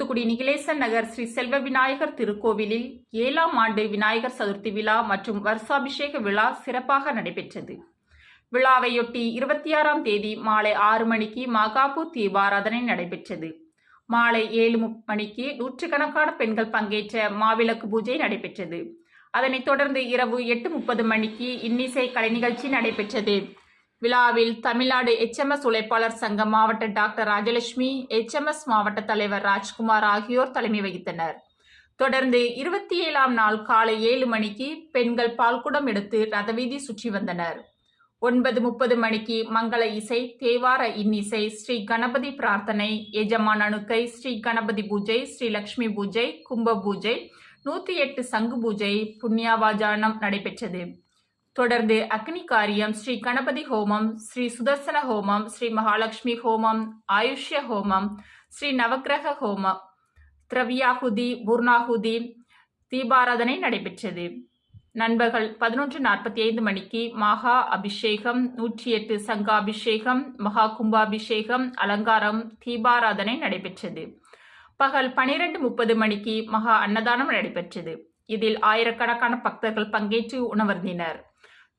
தூத்துக்குடி நிகிலேசன் நகர் ஸ்ரீ செல்வ விநாயகர் திருக்கோவிலில் 7ஆம் ஆண்டு விநாயகர் சதுர்த்தி விழா மற்றும் வருஷாபிஷேக விழா சிறப்பாக நடைபெற்றது. விழாவையொட்டி 26ஆம் தேதி மாலை 6 மணிக்கு மகாபூர் தீபாராதனை நடைபெற்றது. மாலை 7 மணிக்கு நூற்றுக்கணக்கான பெண்கள் பங்கேற்ற மாவிளக்கு பூஜை நடைபெற்றது. அதனைத் தொடர்ந்து இரவு 8:30 மணிக்கு இன்னிசை கலை நிகழ்ச்சி நடைபெற்றது. விழாவில் தமிழ்நாடு HMS உழைப்பாளர் சங்க மாவட்ட டாக்டர் ராஜலட்சுமி, HMS மாவட்ட தலைவர் ராஜ்குமார் ஆகியோர் தலைமை வகித்தனர். தொடர்ந்து 27ஆம் நாள் காலை 7 மணிக்கு பெண்கள் பால்குடம் எடுத்து ரதவீதி சுற்றி வந்தனர். 9:30 மணிக்கு மங்கள இசை, தேவார இன்னிசை, ஸ்ரீ கணபதி பிரார்த்தனை, எஜமான் அணுக்கை, ஸ்ரீ கணபதி பூஜை, ஸ்ரீ லட்சுமி பூஜை, கும்ப பூஜை, 108 சங்கு பூஜை, புண்ணியாவாஜானம் நடைபெற்றது. தொடர்ந்து அக்னி காரியம், ஸ்ரீ கணபதி ஹோமம், ஸ்ரீ சுதர்சன ஹோமம், ஸ்ரீ மகாலட்சுமி ஹோமம், ஆயுஷ்ய ஹோமம், ஸ்ரீ நவக்கிரக ஹோமம், திரவியாகுதி, பூர்ணாகுதி, தீபாராதனை நடைபெற்றது. நண்பர்கள் 11:45 மணிக்கு மகா அபிஷேகம், 108 சங்காபிஷேகம், மகா கும்பாபிஷேகம், அலங்காரம், தீபாராதனை நடைபெற்றது. பகல் 12:30 மணிக்கு மகா அன்னதானம் நடைபெற்றது. இதில் ஆயிரக்கணக்கான பக்தர்கள் பங்கேற்று உணவருந்தினர்.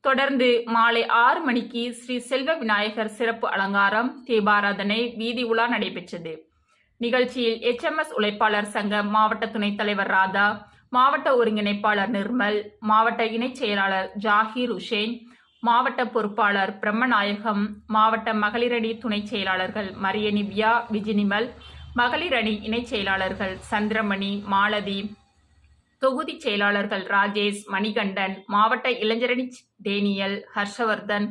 தொடர்ந்து மாலை 6 மணிக்கு ஸ்ரீ செல்வ விநாயகர் சிறப்பு அலங்காரம், தீபாராதனை, வீதி உலா நடைபெற்றது. நிகழ்ச்சியில் HMS உழைப்பாளர் சங்க மாவட்ட துணைத் தலைவர் ராதா, மாவட்ட ஒருங்கிணைப்பாளர் நிர்மல், மாவட்ட இணைச் செயலாளர் ஜாகிர் உஷேன், மாவட்ட பொறுப்பாளர் பிரம்மநாயகம், மாவட்ட மகளிரணி துணைச் செயலாளர்கள் மரியனிவ்யா, விஜினிமல், மகளிரணி இணைச் செயலாளர்கள் சந்திரமணி, மாலதி, தொகுதி செயலாளர்கள் ராஜேஷ், மணிகண்டன், மாவட்ட இளைஞரணி டேனியல், ஹர்ஷவர்தன்,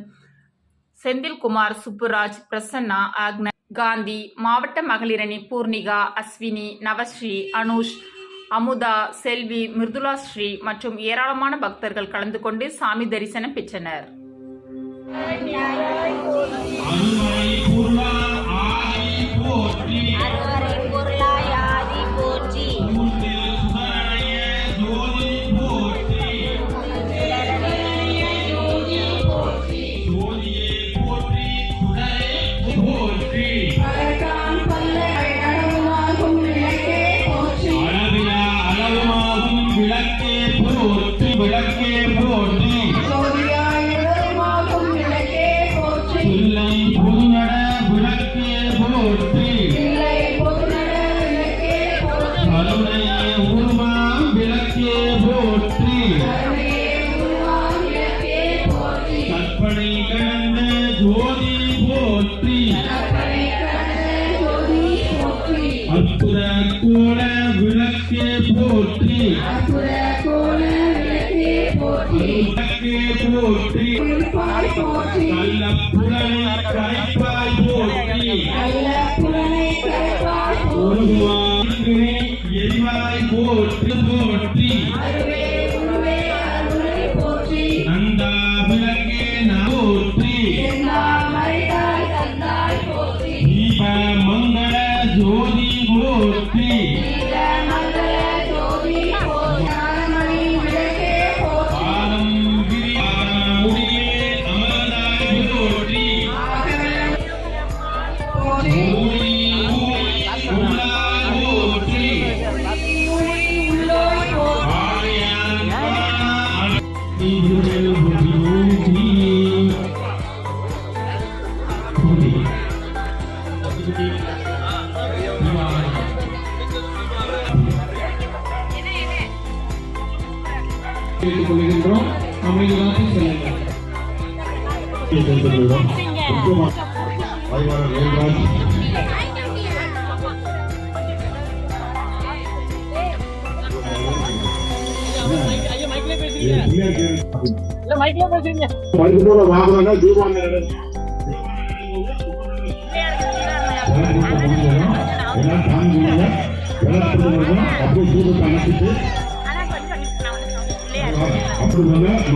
செந்தில்குமார், சுப்புராஜ், பிரசன்னா, ஆக்ன, காந்தி, மாவட்ட மகளிரணி பூர்ணிகா, அஸ்வினி, நவஸ்ரீ, அனுஷ், அமுதா, செல்வி, மிருதுலா ஸ்ரீ மற்றும் ஏராளமான பக்தர்கள் கலந்து கொண்டு சாமி தரிசனம் பெற்றனர்.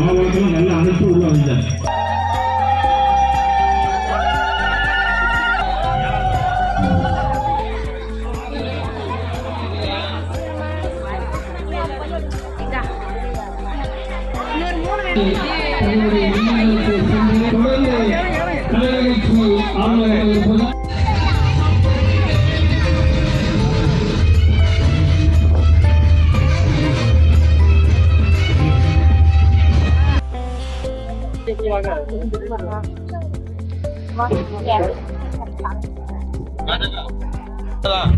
மாவட்டத்தில் நல்ல அனுப்பி உள்ள வந்தார். அதான்